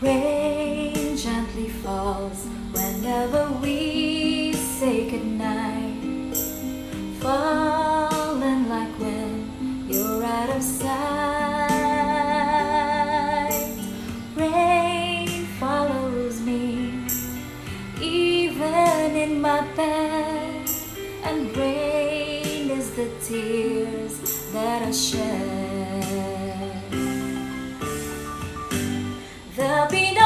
Rain gently falls whenever we say goodnight, falling like when you're out of sight. Rain follows me even in my bed, and rain is the tears that I shed. There'll be no